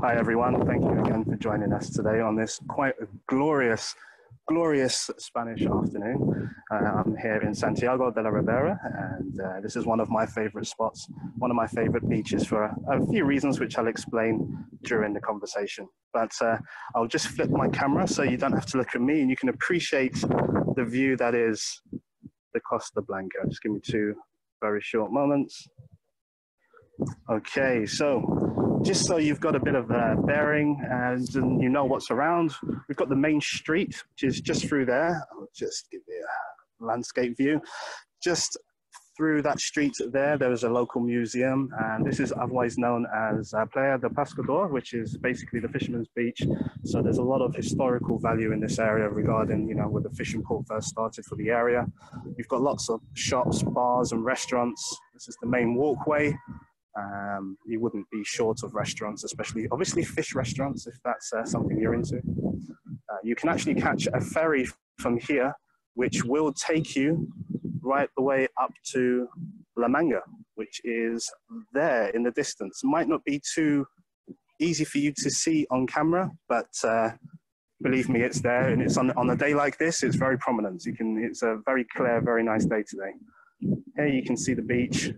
Hi everyone, thank you again for joining us today on this quite glorious Spanish afternoon. I'm here in Santiago de la Ribera, and this is one of my favorite spots, one of my favorite beaches for a few reasons which I'll explain during the conversation. But I'll just flip my camera so you don't have to look at me and you can appreciate the view that is the Costa Blanca. Just give me 2 very short moments. Okay, so just so you've got a bit of a bearing and you know what's around, we've got the main street, which is just through there. I'll just give you a landscape view. Just through that street there is a local museum, and this is otherwise known as Playa del Pescador, which is basically the fisherman's beach. So there's a lot of historical value in this area regarding, you know, where the fishing port first started for the area. We've got lots of shops, bars and restaurants. This is the main walkway. You wouldn't be short of restaurants, especially obviously fish restaurants, if that's something you're into. You can actually catch a ferry from here, which will take you right the way up to La Manga, which is there in the distance. Might not be too easy for you to see on camera, but believe me, it's there, and it's on a day like this, it's very prominent. It's a very clear, very nice day today. Here you can see the beach.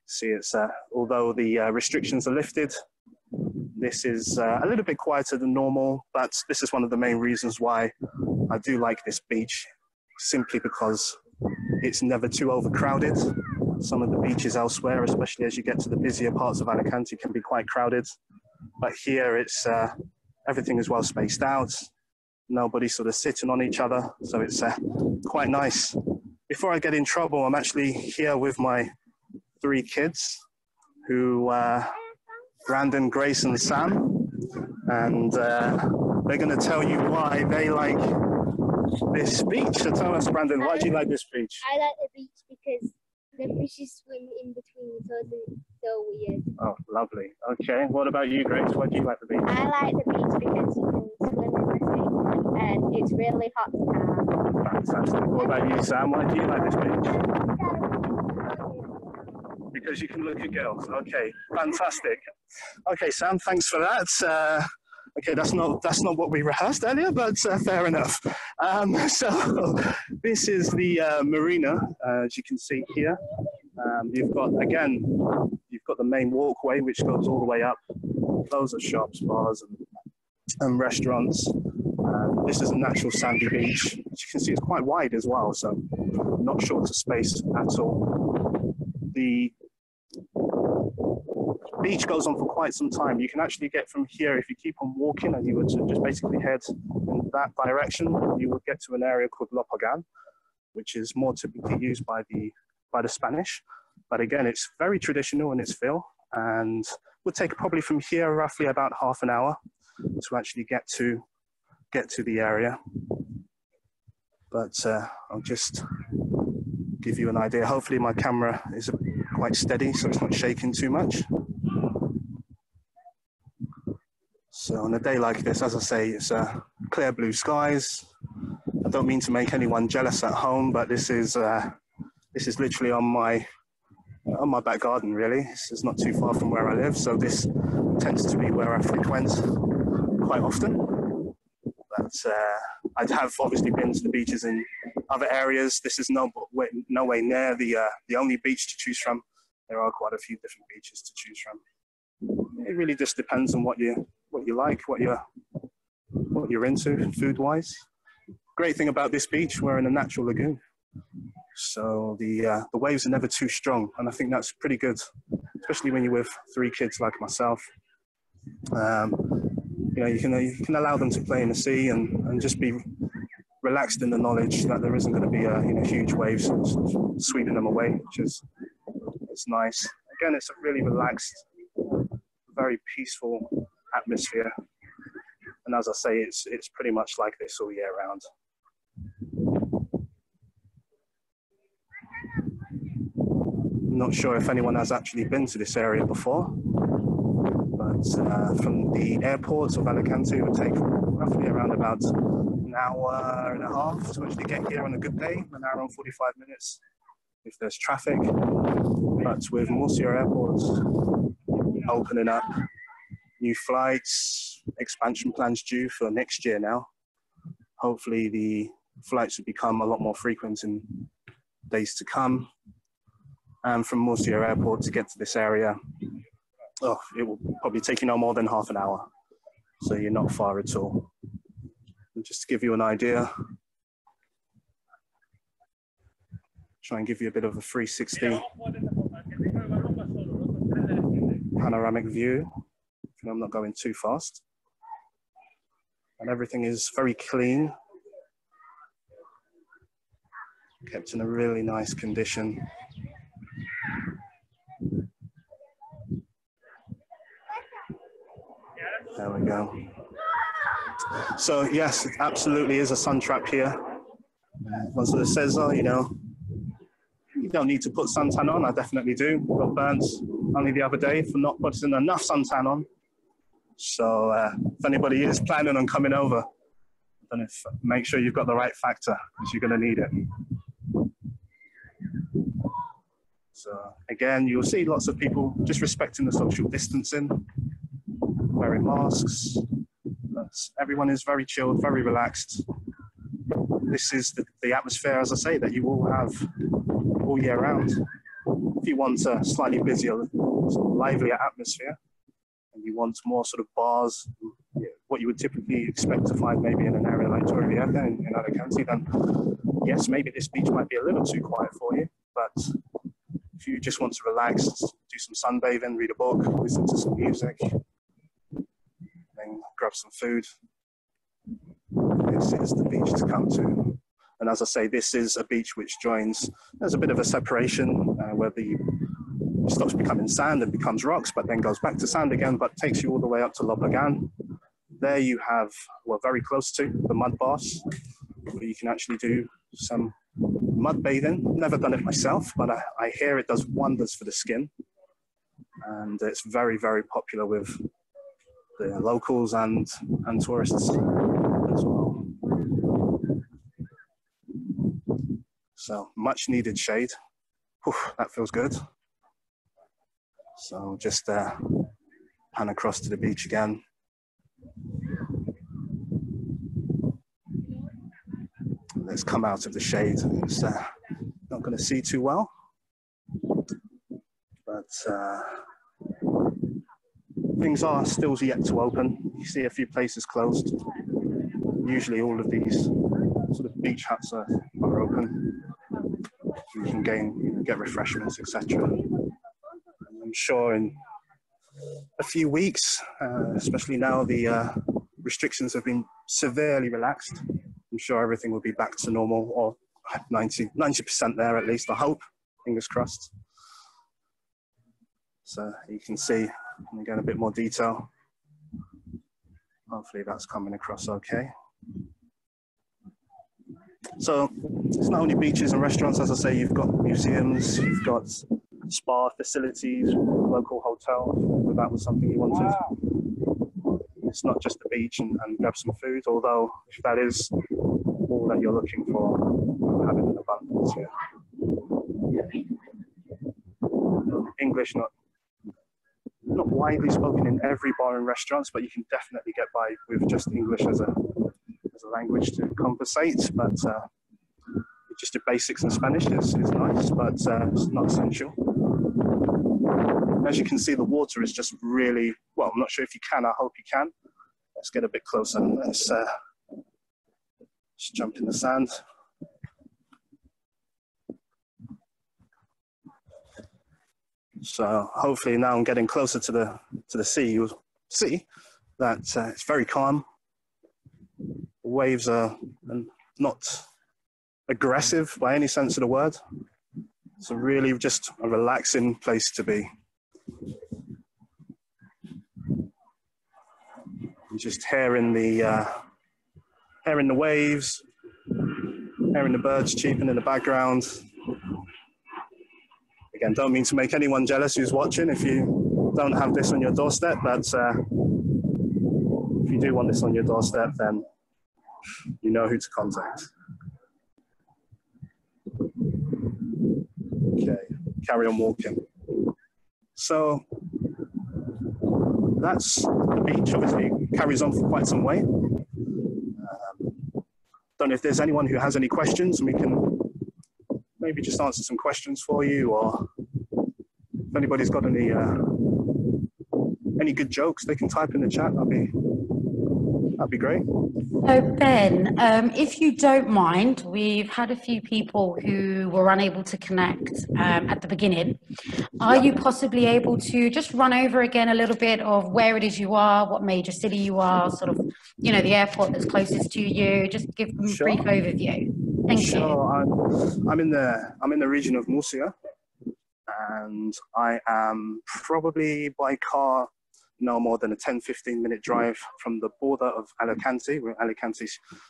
See, it's although the restrictions are lifted, this is a little bit quieter than normal, but this is one of the main reasons why I do like this beach, simply because it's never too overcrowded. Some of the beaches elsewhere, especially as you get to the busier parts of Alicante, can be quite crowded, but here it's everything is well spaced out. Nobody sort of sitting on each other, so it's quite nice. Before I get in trouble, I'm actually here with my 3 kids, who Brandon, Grace and Sam, and they're going to tell you why they like this beach. So tell us, Brandon, why do you like this beach? I like the beach because the fishes swim in between, so it's so weird. Oh, lovely. Okay, what about you, Grace? Why do you like the beach? I like the beach because you can swim in the sea and it's really hot now. Fantastic. What about you, Sam? Why do you like this beach? Because you can look at girls. Okay, fantastic. Okay, Sam, thanks for that. Okay, that's not what we rehearsed earlier, but fair enough. So this is the marina, as you can see here. You've got the main walkway, which goes all the way up. Loads of shops, bars, and restaurants. This is a natural sandy beach. As you can see, it's quite wide as well, so not short of space at all. The beach goes on for quite some time. You can actually get from here, if you keep on walking and you were to just basically head in that direction, you would get to an area called La Pagan, which is more typically used by the Spanish. But again, it's very traditional in its feel, and would take probably from here roughly about half an hour to actually get to the area. But I'll just give you an idea. Hopefully my camera is quite steady, so it's not shaking too much. So on a day like this, as I say, it's clear blue skies. I don't mean to make anyone jealous at home, but this is literally on my back garden, really. This is not too far from where I live, so this tends to be where I frequent quite often. But I have obviously been to the beaches in other areas. This is no way near the only beach to choose from. There are quite a few different beaches to choose from. It really just depends on what you like, what you're into food-wise. Great thing about this beach, we're in a natural lagoon, so the waves are never too strong, and I think that's pretty good, especially when you're with 3 kids like myself. You know, you can allow them to play in the sea and just be relaxed in the knowledge that there isn't going to be huge waves sweeping them away, which is nice. Again, it's a really relaxed, very peaceful atmosphere, and as I say, it's pretty much like this all year round. I'm not sure if anyone has actually been to this area before, but from the airport of Alicante, it would take roughly around about an hour and a half to actually get here on a good day, an hour and 45 minutes if there's traffic. But with Murcia airports opening up, new flights, expansion plans due for next year now. Hopefully the flights will become a lot more frequent in days to come. And from Murcia Airport to get to this area, it will probably take you no more than half an hour. So you're not far at all. And just to give you an idea, try and give you a bit of a 360 panoramic view. I'm not going too fast. And everything is very clean, kept in a really nice condition. There we go. So yes, it absolutely is a sun trap here. One sort of says, oh, you know, you don't need to put suntan on. I definitely do. Got burnt only the other day for not putting enough suntan on. So if anybody is planning on coming over, then make sure you've got the right factor, because you're going to need it. So again, you'll see lots of people just respecting the social distancing, wearing masks. But everyone is very chilled, very relaxed. This is the atmosphere, as I say, that you will have all year round. If you want a slightly busier, livelier atmosphere, and you want more sort of bars, what you would typically expect to find maybe in an area like Torrevieja in Alicante, then yes, maybe this beach might be a little too quiet for you. But if you just want to relax, do some sunbathing, read a book, listen to some music, then grab some food, this is the beach to come to. And as I say, this is a beach which joins, there's a bit of a separation where it stops becoming sand and becomes rocks, but then goes back to sand again, but takes you all the way up to Loblagan. There you have, well, very close to the mud baths, where you can actually do some mud bathing. Never done it myself, but I hear it does wonders for the skin. And it's very, very popular with the locals and tourists as well. So much needed shade. Whew, that feels good. So just pan across to the beach again. Let's come out of the shade. It's not going to see too well, but things are still yet to open. You see a few places closed. Usually all of these sort of beach huts are open. You can get refreshments, etc. I'm sure in a few weeks, especially now the restrictions have been severely relaxed, I'm sure everything will be back to normal, or 90% there at least, I hope, fingers crossed. So you can see, again, a bit more detail. Hopefully that's coming across okay. So it's not only beaches and restaurants, as I say, you've got museums, you've got spa facilities, local hotel, if that was something you wanted. Wow. It's not just the beach and grab some food, although if that is all that you're looking for, you'll have it in abundance here. English, not widely spoken in every bar and restaurants, but you can definitely get by with just English as a language to compensate, but just the basics in Spanish is nice, but it's not essential. As you can see, the water is just really, well, I'm not sure if you can, I hope you can. Let's get a bit closer. Let's just jump in the sand. So hopefully now I'm getting closer to the sea. You'll see that it's very calm. The waves are not aggressive by any sense of the word. It's really just a relaxing place to be. You're just hearing the waves, hearing the birds chirping in the background. Again, don't mean to make anyone jealous who's watching if you don't have this on your doorstep, but if you do want this on your doorstep, then you know who to contact. Okay, carry on walking. So that's the beach. Obviously, it carries on for quite some way. Don't know if there's anyone who has any questions, and we can maybe just answer some questions for you, or if anybody's got any good jokes, they can type in the chat. That'd be great. So Ben, if you don't mind, we've had a few people who were unable to connect at the beginning. Are you possibly able to just run over again a little bit of where it is you are, what major city you are, sort of, you know, the airport that's closest to you? Just give them a brief overview. Thank you. I'm in the region of Murcia, and I am probably by car no more than a 10-15 minute drive from the border of Alicante, where Alicante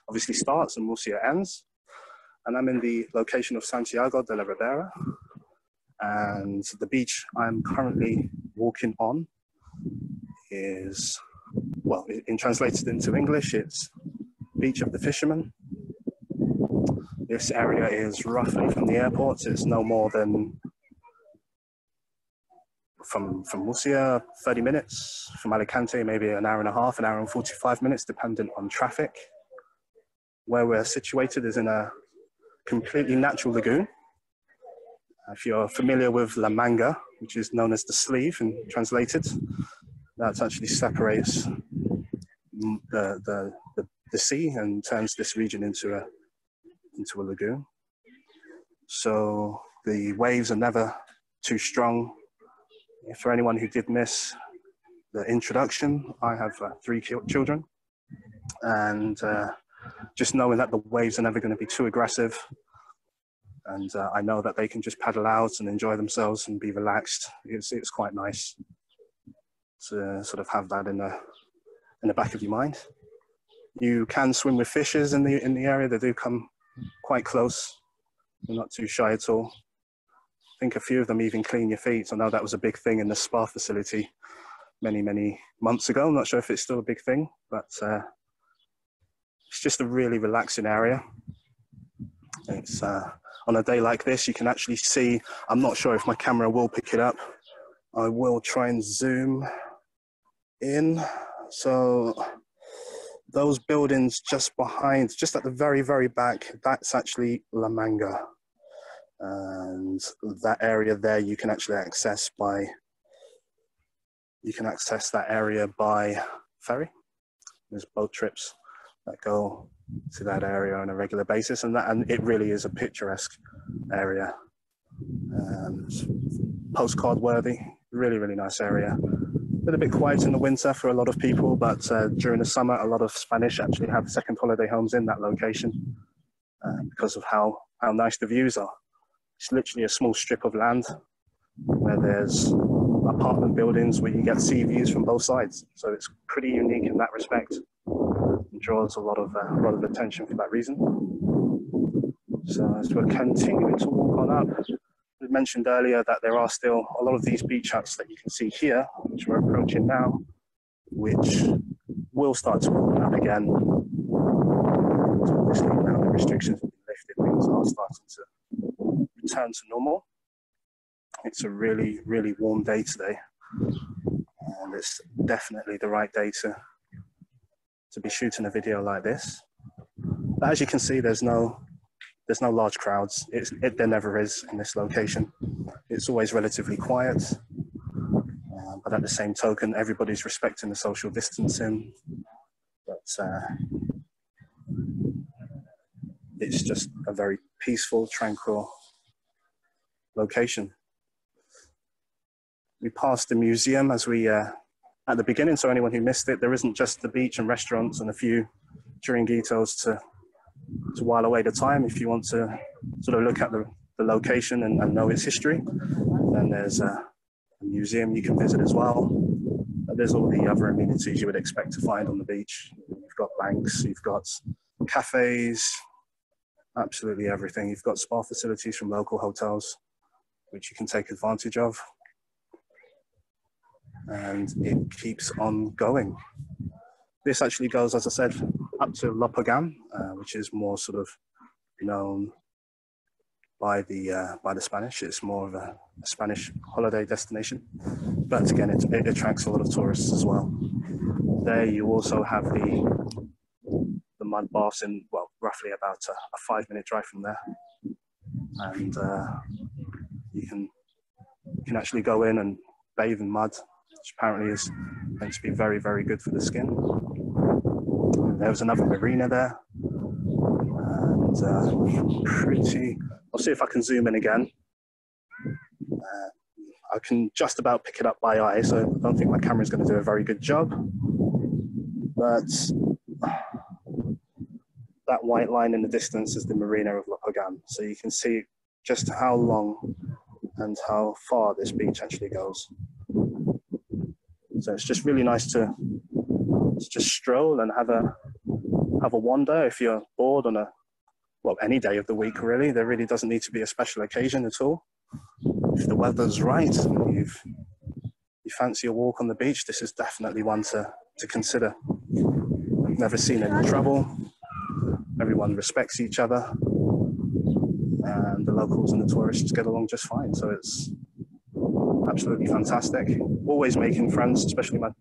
obviously starts and Murcia ends. And I'm in the location of Santiago de la Ribera. And the beach I'm currently walking on is, well, in translated into English, it's Beach of the Fishermen. This area is roughly from the airport, it's no more than from Murcia, 30 minutes, from Alicante, maybe an hour and a half, an hour and 45 minutes, dependent on traffic. Where we're situated is in a completely natural lagoon. If you're familiar with La Manga, which is known as the sleeve and translated, that actually separates the sea and turns this region into a lagoon. So the waves are never too strong. For anyone who did miss the introduction, I have 3 children, and just knowing that the waves are never going to be too aggressive, and I know that they can just paddle out and enjoy themselves and be relaxed. It's quite nice to sort of have that in the back of your mind. You can swim with fishes in the area. They do come quite close. They're not too shy at all. I think a few of them even clean your feet. I know that was a big thing in the spa facility many months ago. I'm not sure if it's still a big thing, but it's just a really relaxing area. It's on a day like this, you can actually see, I'm not sure if my camera will pick it up. I will try and zoom in. So those buildings just behind, just at the very back, that's actually La Manga. And that area there, you can actually access that area by ferry. There's boat trips that go to that area on a regular basis, and it really is a picturesque area. Postcard worthy, really nice area. A little bit quiet in the winter for a lot of people, but during the summer, a lot of Spanish actually have second holiday homes in that location because of how nice the views are. It's literally a small strip of land where there's apartment buildings where you get sea views from both sides. So it's pretty unique in that respect. It draws a lot of attention for that reason. So as we're continuing to walk on up, we mentioned earlier that there are still a lot of these beach huts that you can see here, which we're approaching now, which will start to open up again. So obviously now the restrictions have been lifted, things are starting to return to normal. It's a really warm day today, and it's definitely the right day to be shooting a video like this. But as you can see, there's no large crowds. There never is in this location. It's always relatively quiet, but at the same token, everybody's respecting the social distancing. But it's just a very peaceful, tranquil location. We passed the museum as we at the beginning, so anyone who missed it, there isn't just the beach and restaurants and a few chiringuitos to while away the time. If you want to sort of look at the location and know its history, then there's a museum you can visit as well. There's all the other amenities you would expect to find on the beach. You've got banks, you've got cafes, absolutely everything. You've got spa facilities from local hotels, which you can take advantage of. And it keeps on going. This actually goes, as I said, up to Lopagam, which is more sort of known by the Spanish. It's more of a a Spanish holiday destination, but again, it attracts a lot of tourists as well. There you also have the mud baths in, well, roughly about a 5-minute drive from there. And you can actually go in and bathe in mud, which apparently is meant to be very, very good for the skin. And there was another marina there. And I'll see if I can zoom in again. I can just about pick it up by eye, so I don't think my camera is going to do a very good job. But that white line in the distance is the marina of La Pagan. So you can see just how long and how far this beach actually goes. So it's just really nice to just stroll and have a wander if you're bored on any day of the week, really. There really doesn't need to be a special occasion at all. If the weather's right and you fancy a walk on the beach, this is definitely one to consider. I've never seen any trouble. Everyone respects each other, and the locals and the tourists get along just fine. So it's absolutely fantastic. Always making friends, especially my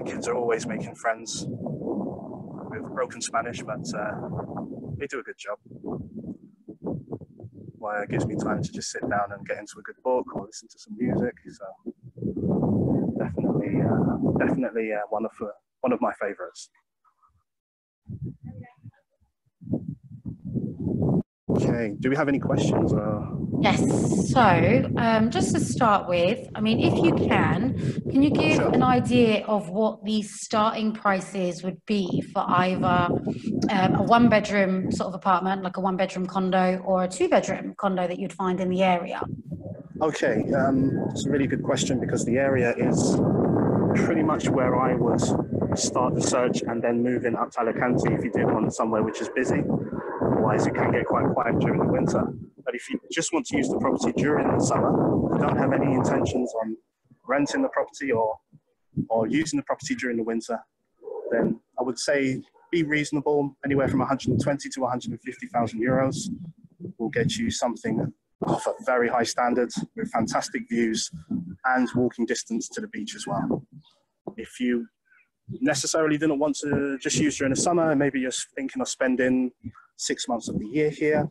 kids are always making friends with broken Spanish, but they do a good job. Why it gives me time to just sit down and get into a good book or listen to some music. So definitely one of my favorites. Okay, do we have any questions? Yes, so just to start with, I mean, if you can you give an idea of what the starting prices would be for either a 1-bedroom sort of apartment, like a 1-bedroom condo, or a 2-bedroom condo that you'd find in the area? Okay, it's a really good question because the area is pretty much where I would start the search and then move in up to Alicante if you did want somewhere which is busy. Otherwise, it can get quite quiet during the winter. But if you just want to use the property during the summer, you don't have any intentions on renting the property or using the property during the winter, then I would say be reasonable. Anywhere from 120 to 150,000 euros will get you something of a very high standard with fantastic views and walking distance to the beach as well. If you necessarily didn't want to just use during the summer, and maybe you're thinking of spending 6 months of the year here,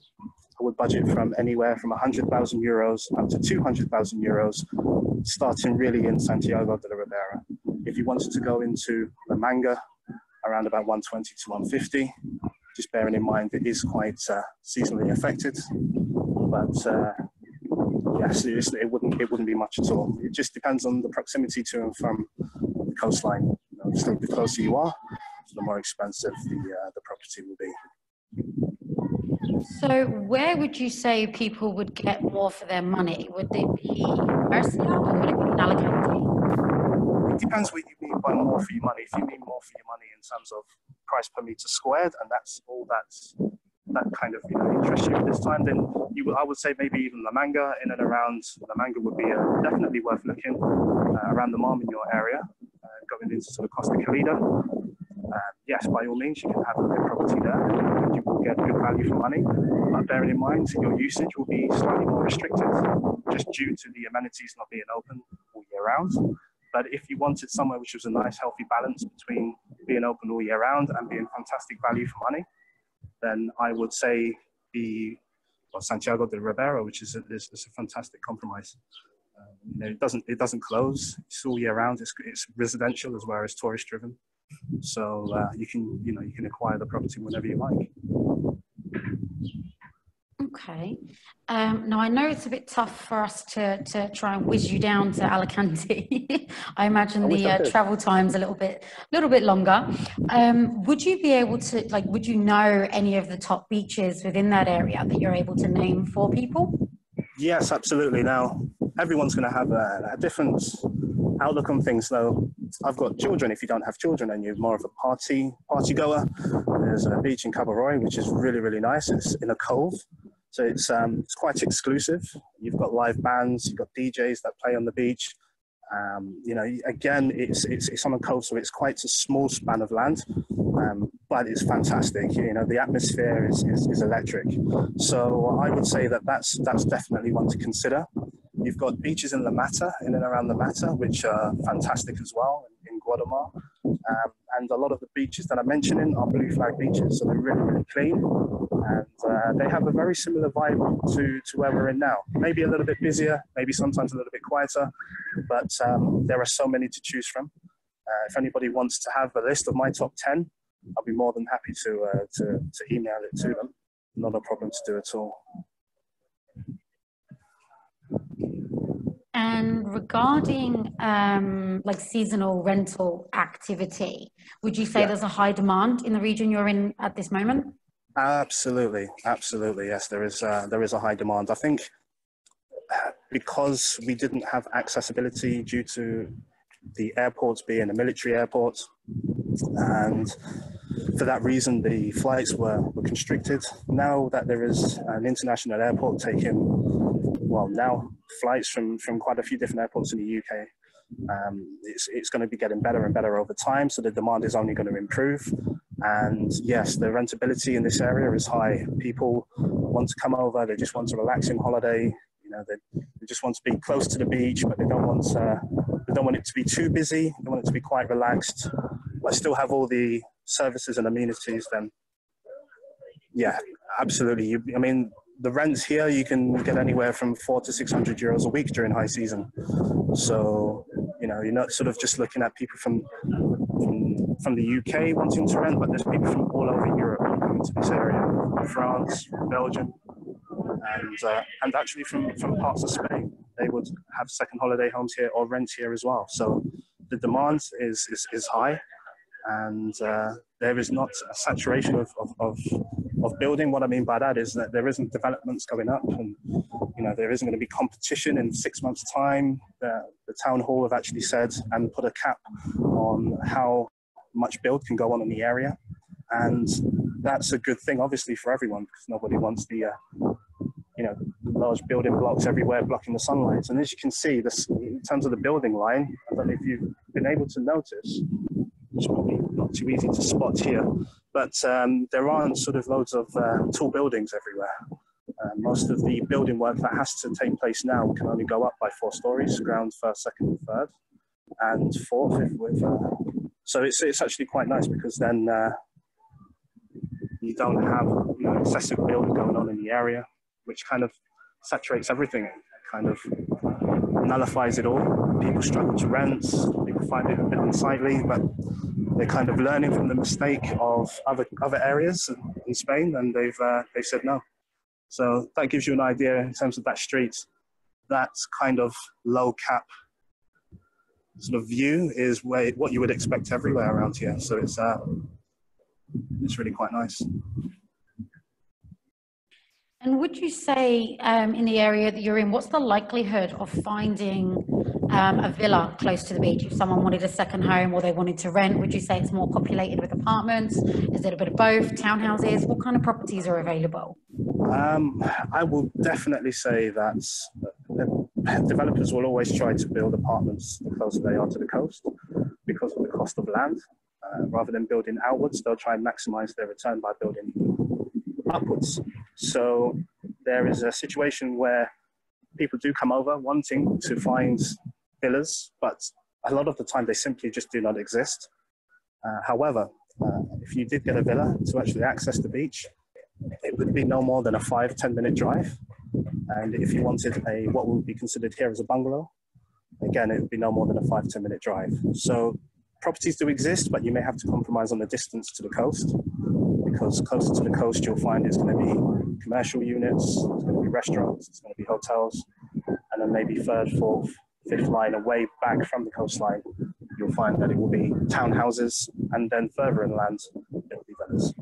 I would budget from anywhere from 100,000 euros up to 200,000 euros, starting really in Santiago de la Ribera. If you wanted to go into La Manga, around about 120 to 150, just bearing in mind it is quite seasonally affected. But yes, it wouldn't be much at all. It just depends on the proximity to and from the coastline. Obviously, the closer you are, the more expensive the property will be. So where would you say people would get more for their money? Would it be Murcia or would it be in Alicante? It depends what you mean by more for your money. If you mean more for your money in terms of price per meter squared, and that's all that kind of interests you at this time, then I would say maybe even La Manga, in and around La Manga would be definitely worth looking, around the Marmiñor area, going into sort of Costa Blanca. Yes, by all means, you can have a good property there and you will get good value for money. But bearing in mind, your usage will be slightly more restricted just due to the amenities not being open all year round. But if you wanted somewhere which was a nice, healthy balance between being open all year round and being fantastic value for money, then I would say Santiago de Ribera, which is a fantastic compromise. It doesn't close. It's all year round. It's residential as well as tourist driven. So you can acquire the property whenever you like. Okay. Now I know it's a bit tough for us to try and whiz you down to Alicante. I imagine the travel time's a little bit longer. Would you be able to, would you know any of the top beaches within that area that you're able to name for people? Yes, absolutely. Now, everyone's going to have a different outlook on things. So I've got children. If you don't have children and you're more of a party goer, there's a beach in Cabo Roy, which is really, really nice. It's in a cove. So it's quite exclusive. You've got live bands, you've got DJs that play on the beach. Again, it's on a cove, so it's quite a small span of land, but it's fantastic. The atmosphere is electric. So I would say that's definitely one to consider. You've got beaches in La Mata, in and around La Mata, which are fantastic as well in Guatemala. And a lot of the beaches that I'm mentioning are blue flag beaches, so they're really, really clean. And they have a very similar vibe to where we're in now. Maybe a little bit busier, maybe sometimes a little bit quieter, but there are so many to choose from. If anybody wants to have a list of my top 10, I'll be more than happy to email it to them. Not a problem to do at all. And regarding like seasonal rental activity, would you say there's a high demand in the region you're in at this moment? Absolutely, absolutely. Yes, there is a high demand. I think because we didn't have accessibility due to the airports being a military airport, and for that reason the flights were constricted. Now that there is an international airport taking, well, now flights from quite a few different airports in the UK, it's going to be getting better and better over time, so the demand is only going to improve. And yes, the rentability in this area is high. People want to come over, they just want a relaxing holiday. You know, they just want to be close to the beach, but they don't want it to be too busy. They want it to be quite relaxed, but still have all the services and amenities. Then, yeah, absolutely. I mean, the rents here, you can get anywhere from €400 to €600 a week during high season. So, you know, you're not sort of just looking at people from the UK wanting to rent, but there's people from all over Europe coming to this area, France, Belgium, and actually from parts of Spain. They would have second holiday homes here or rent here as well. So the demand is high, and there is not a saturation of building. What I mean by that is that there isn't developments going up, and you know, there isn't going to be competition in 6 months' time. The town hall have actually said and put a cap on how much build can go on in the area, and that's a good thing, obviously, for everyone, because nobody wants the large building blocks everywhere blocking the sunlight. And as you can see, this, in terms of the building line, I don't know if you've been able to notice, it's probably not too easy to spot here, but there aren't sort of loads of tall buildings everywhere. Most of the building work that has to take place now can only go up by 4 stories, ground, first, second, and third, and fourth with. So it's actually quite nice, because then you don't have excessive build going on in the area, which kind of saturates everything, kind of nullifies it all. People struggle to rent, people find it a bit unsightly, but they're kind of learning from the mistake of other areas in Spain, and they've said no. So that gives you an idea in terms of that street. That kind of low cap sort of view is what you would expect everywhere around here. So it's really quite nice. And would you say in the area that you're in, what's the likelihood of finding a villa close to the beach? If someone wanted a second home or they wanted to rent, would you say it's more populated with apartments? Is it a bit of both? Townhouses? What kind of properties are available? I will definitely say that developers will always try to build apartments the closer they are to the coast because of the cost of land. Rather than building outwards, they'll try and maximize their return by building upwards. So there is a situation where people do come over wanting to find villas, but a lot of the time they simply just do not exist. However, if you did get a villa to actually access the beach, it would be no more than a 5-10 minute drive. And if you wanted what would be considered here as a bungalow, again, it would be no more than a 5-10 minute drive. So properties do exist, but you may have to compromise on the distance to the coast, because closer to the coast, you'll find it's going to be commercial units, it's going to be restaurants, it's going to be hotels, and then maybe 3rd, 4th, 5th line away back from the coastline, you'll find that it will be townhouses, and then further inland, it will be villas.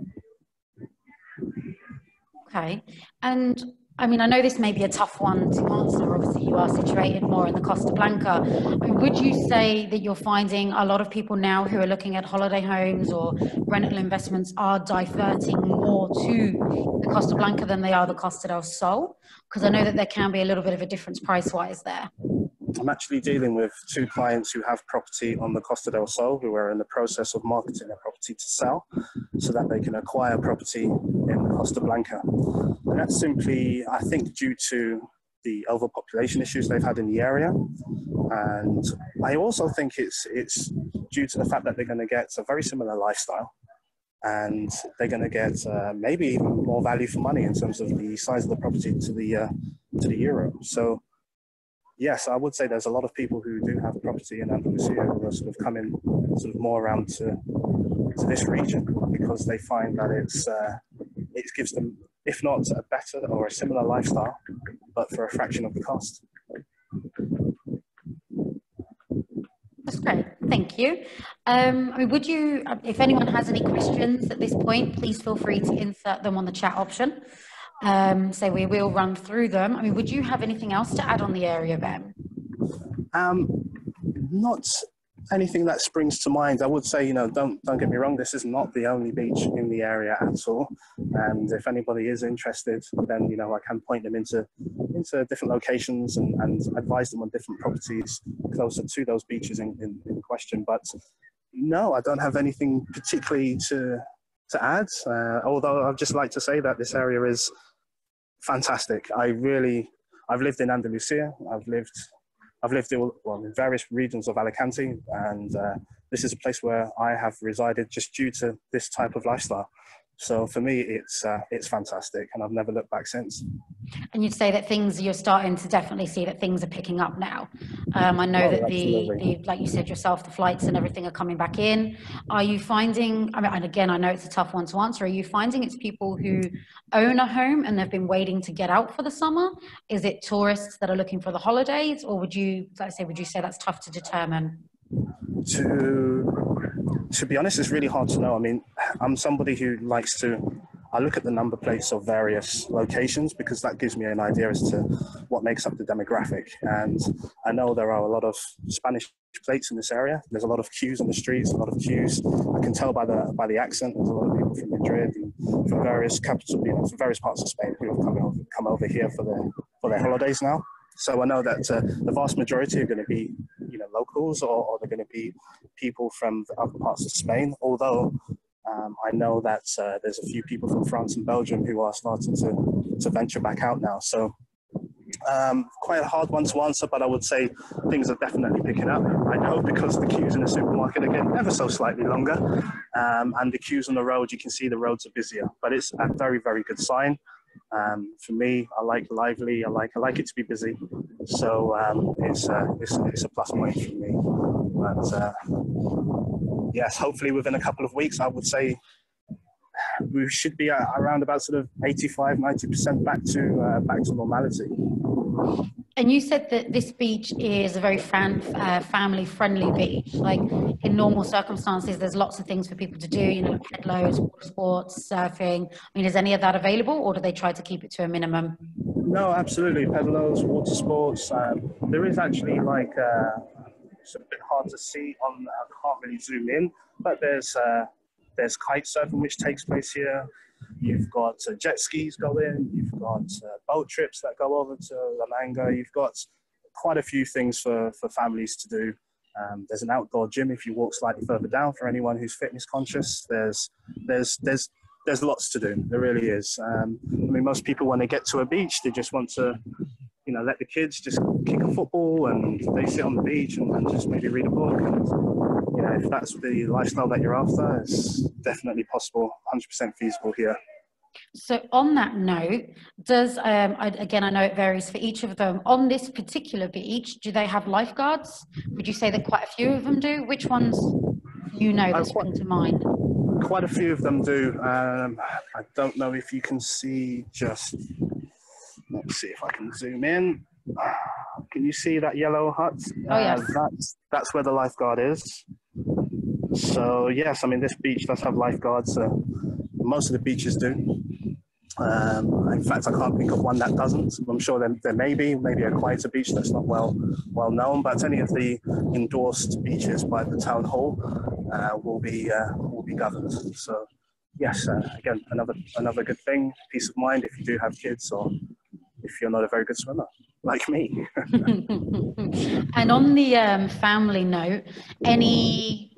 Okay. And I mean, I know this may be a tough one to answer. Obviously, you are situated more in the Costa Blanca. I mean, would you say that you're finding a lot of people now who are looking at holiday homes or rental investments are diverting more to the Costa Blanca than they are the Costa del Sol? Because I know that there can be a little bit of a difference price-wise there. I'm actually dealing with 2 clients who have property on the Costa del Sol, who are in the process of marketing a property to sell so that they can acquire property in the Costa Blanca. And that's simply, I think, due to the overpopulation issues they've had in the area. And I also think it's due to the fact that they're going to get a very similar lifestyle, and they're going to get maybe even more value for money in terms of the size of the property to the euro. So yes, I would say there's a lot of people who do have property in Andalusia who are sort of coming sort of more around to this region because they find that it gives them, if not a better or a similar lifestyle, but for a fraction of the cost. That's great, thank you. I mean, would you, if anyone has any questions at this point, please feel free to insert them on the chat option. So we will run through them. I mean, would you have anything else to add on the area, Ben? Not anything that springs to mind. I would say, don't get me wrong, this is not the only beach in the area at all. And if anybody is interested, then, I can point them into different locations and advise them on different properties closer to those beaches in question. But no, I don't have anything particularly to add. Although I'd just like to say that this area is fantastic. I've lived in Andalusia. I've lived in various regions of Alicante, and this is a place where I have resided just due to this type of lifestyle. So for me, it's fantastic, and I've never looked back since. And you'd say that you're starting to definitely see that things are picking up now. I know that the like you said yourself, the flights and everything are coming back in. Are you finding, and again, I know it's a tough one to answer, are you finding it's people who own a home and have been waiting to get out for the summer? Is it tourists that are looking for the holidays, or would you say that's tough to determine? To be honest, it's really hard to know. I mean, I'm somebody who likes I look at the number plates of various locations because that gives me an idea as to what makes up the demographic. And I know there are a lot of Spanish plates in this area. There's a lot of queues on the streets, a lot of queues. I can tell by the accent. There's a lot of people from Madrid and from various capitals, from various parts of Spain who have come over here for their holidays now. So I know that the vast majority are going to be, locals, or they're going to be people from the other parts of Spain. Although I know that there's a few people from France and Belgium who are starting to venture back out now. So quite a hard one to answer, but I would say things are definitely picking up. I know because the queues in the supermarket are getting ever so slightly longer, and the queues on the road, you can see the roads are busier, but it's a very, very good sign. For me, I like lively. I like it to be busy. So it's a plus point for me. But yes, hopefully within a couple of weeks, I would say we should be around about sort of 85, 90% back to normality. And you said that this beach is a very family-friendly beach. Like in normal circumstances, there's lots of things for people to do, pedlos, water sports, surfing. I mean, is any of that available, or do they try to keep it to a minimum? No, absolutely. Pedlos, water sports. There is actually it's a bit hard to see I can't really zoom in, but there's kite surfing which takes place here. You've got jet skis going, you've got boat trips that go over to La Manga, you've got quite a few things for families to do. There's an outdoor gym if you walk slightly further down for anyone who's fitness conscious. There's lots to do, there really is. I mean, most people when they get to a beach, they just want to let the kids just kick a football and they sit on the beach and just maybe read a book. And, if that's the lifestyle that you're after, it's definitely possible, 100% feasible here. So on that note, I know it varies for each of them. On this particular beach, do they have lifeguards? Would you say that quite a few of them do? Which ones that spring to mind? Quite a few of them do. I don't know if you can see let's see if I can zoom in. Can you see that yellow hut? Oh, yes. That's where the lifeguard is. So, yes, I mean, this beach does have lifeguards. Most of the beaches do. In fact, I can't think of one that doesn't. I'm sure there may be a quieter beach that's not well known, but any of the endorsed beaches by the town hall will be governed. So, yes, again, another good thing, peace of mind if you do have kids or if you're not a very good swimmer like me. And on the family note, any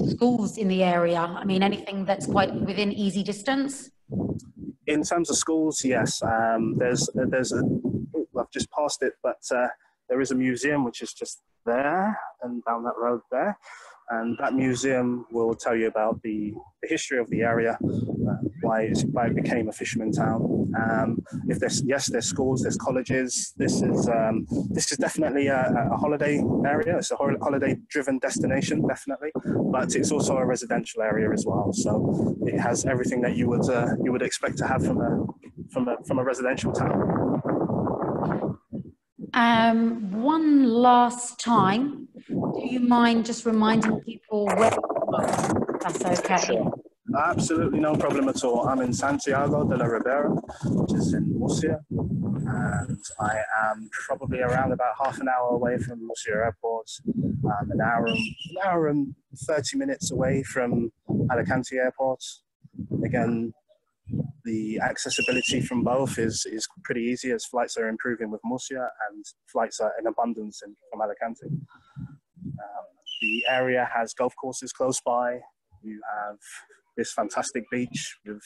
schools in the area? I mean, anything that's quite within easy distance? In terms of schools, yes. I've I've just passed it, but there is a museum which is just there and down that road there. And that museum will tell you about the history of the area, why it became a fisherman town. If there's schools, there's colleges. This is definitely a holiday area. It's a holiday-driven destination, definitely, but it's also a residential area as well. So it has everything that you would expect to have from a residential town. One last time, do you mind just reminding people where you are? That's okay. Sure. Absolutely no problem at all. I'm in Santiago de la Ribera, which is in Murcia, and I am probably around about half an hour away from Murcia Airport, an hour and 30 minutes away from Alicante Airport. Again, the accessibility from both is pretty easy, as flights are improving with Murcia and flights are in abundance from Alicante. The area has golf courses close by. You have this fantastic beach with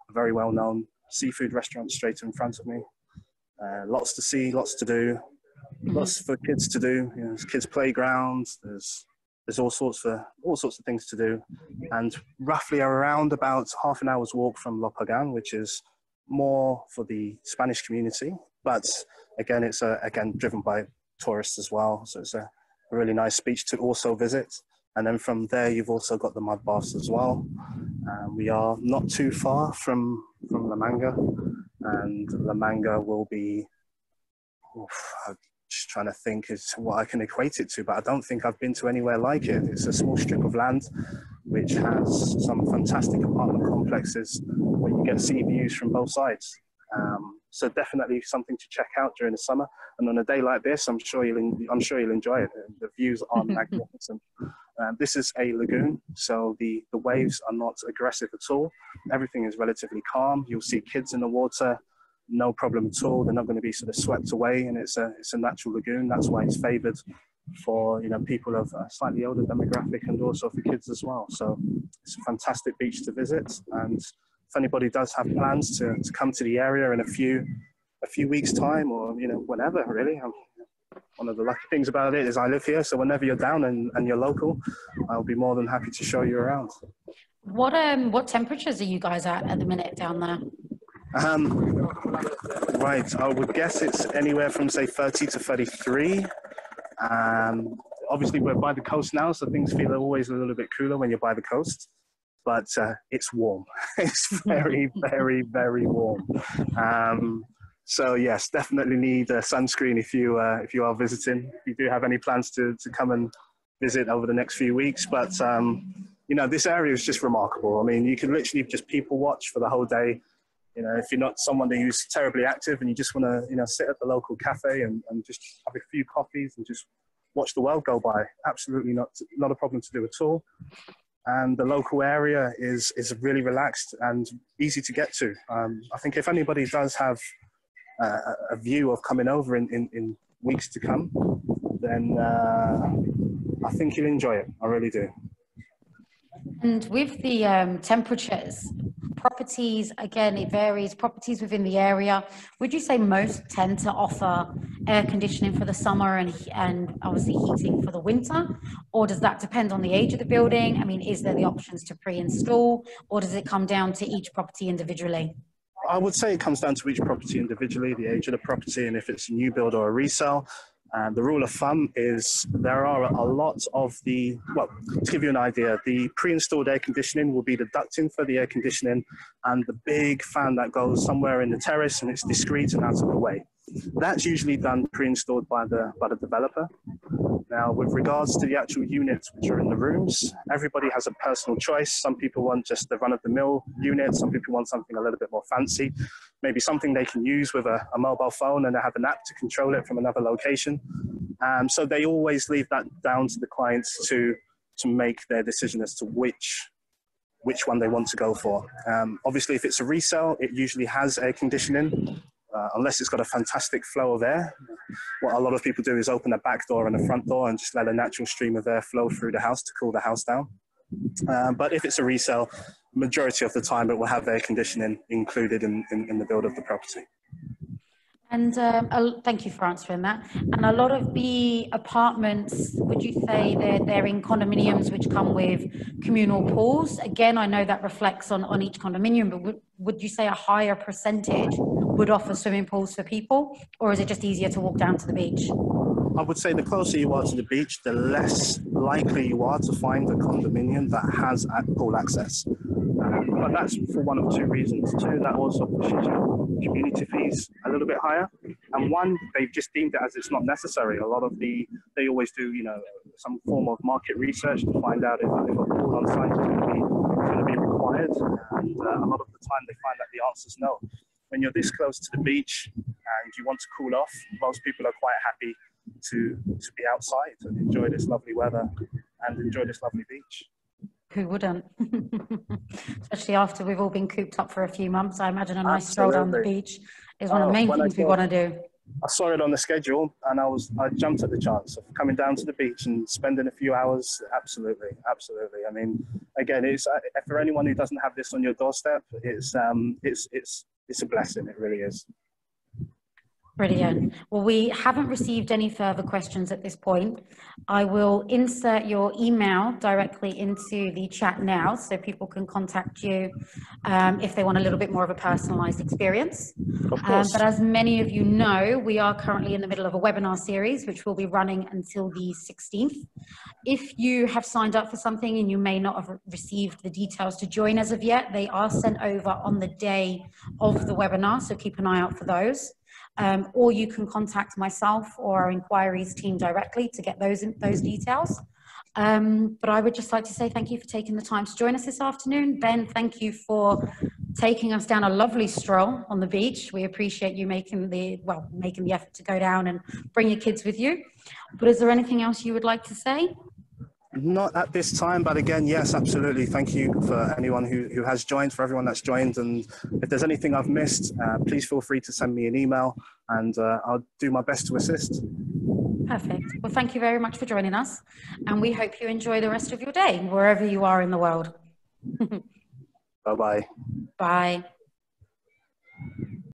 a very well-known seafood restaurant straight in front of me. Lots to see, lots to do, lots for kids to do. You know, there's kids' playgrounds. There's all sorts of things to do, and roughly around about half an hour's walk from Lo Pagan, which is more for the Spanish community. But again, it's again driven by tourists as well. So it's a really nice beach to also visit. And then from there, you've also got the mud baths as well. We are not too far from La Manga, and La Manga will be, I'm just trying to think is what I can equate it to, but I don't think I've been to anywhere like it. It's a small strip of land which has some fantastic apartment complexes where you get sea views from both sides. So definitely something to check out during the summer. And on a day like this, I'm sure you'll enjoy it. The views are magnificent. This is a lagoon, so the waves are not aggressive at all. Everything is relatively calm. You'll see kids in the water, no problem at all. They're not going to be sort of swept away, and it's a natural lagoon. That's why it's favoured for people of a slightly older demographic and also for kids as well. So it's a fantastic beach to visit. And if anybody does have plans to come to the area in a few weeks' time, or whenever really. One of the lucky things about it is I live here, so whenever you're down and you're local, I'll be more than happy to show you around. What temperatures are you guys at the minute down there? Right, I would guess it's anywhere from say 30 to 33. Obviously we're by the coast now, so things feel always a little bit cooler when you're by the coast, but it's warm. It's very, very, very warm. So yes, definitely need sunscreen if you are visiting. If you do have any plans to come and visit over the next few weeks, but this area is just remarkable. I mean, you can literally just people watch for the whole day. If you're not someone who's terribly active and you just want to sit at the local cafe and just have a few coffees and just watch the world go by, absolutely not a problem to do at all. And the local area is really relaxed and easy to get to. I think if anybody does have a view of coming over in weeks to come, then I think you'll enjoy it. I really do. And with the temperatures, properties, again, it varies. Properties within the area, would you say most tend to offer air conditioning for the summer and obviously heating for the winter? Or does that depend on the age of the building? I mean, is there the options to pre-install, or does it come down to each property individually? I would say it comes down to each property individually, the age of the property, and if it's a new build or a resale. The rule of thumb is there are a lot of to give you an idea, the pre-installed air conditioning will be the ducting for the air conditioning and the big fan that goes somewhere in the terrace and it's discreet and out of the way. That's usually done pre-installed by the developer. Now, with regards to the actual units which are in the rooms, everybody has a personal choice. Some people want just the run-of-the-mill unit. Some people want something a little bit more fancy. Maybe something they can use with a mobile phone and they have an app to control it from another location. So they always leave that down to the clients to make their decision as to which one they want to go for. Obviously, if it's a resale, it usually has air conditioning. Unless it's got a fantastic flow of air. What a lot of people do is open a back door and a front door and just let a natural stream of air flow through the house to cool the house down. But if it's a resale, majority of the time it will have air conditioning included in the build of the property. And thank you for answering that. And a lot of the apartments, would you say they're in condominiums which come with communal pools? Again, I know that reflects on each condominium, but would you say a higher percentage would offer swimming pools for people, or is it just easier to walk down to the beach? I would say the closer you are to the beach, the less likely you are to find a condominium that has pool access. But that's for one of two reasons. Two, that also pushes your community fees a little bit higher. And one, they've just deemed it as it's not necessary. A lot of they always do, some form of market research to find out if a pool on site is going to be required. And a lot of the time they find that the answer is no. When you're this close to the beach and you want to cool off, most people are quite happy to be outside and enjoy this lovely weather and enjoy this lovely beach. Who wouldn't? Especially after we've all been cooped up for a few months. I imagine a nice stroll down the beach is one of the main things we want to do. I saw it on the schedule and I jumped at the chance of coming down to the beach and spending a few hours. Absolutely. I mean, again, it's for anyone who doesn't have this on your doorstep, it's a blessing. It really is. Brilliant. Well, we haven't received any further questions at this point. I will insert your email directly into the chat now so people can contact you if they want a little bit more of a personalized experience. Of course. But as many of you know, we are currently in the middle of a webinar series, which will be running until the 16th. If you have signed up for something and you may not have received the details to join as of yet, they are sent over on the day of the webinar, so keep an eye out for those. Or you can contact myself or our inquiries team directly to get those details. But I would just like to say thank you for taking the time to join us this afternoon. Ben, thank you for taking us down a lovely stroll on the beach. We appreciate you making the effort to go down and bring your kids with you. But is there anything else you would like to say? Not at this time, but again, yes, absolutely. Thank you for anyone who has joined, for everyone that's joined. And if there's anything I've missed, please feel free to send me an email and I'll do my best to assist. Perfect. Well, thank you very much for joining us. And we hope you enjoy the rest of your day, wherever you are in the world. Bye-bye. Bye.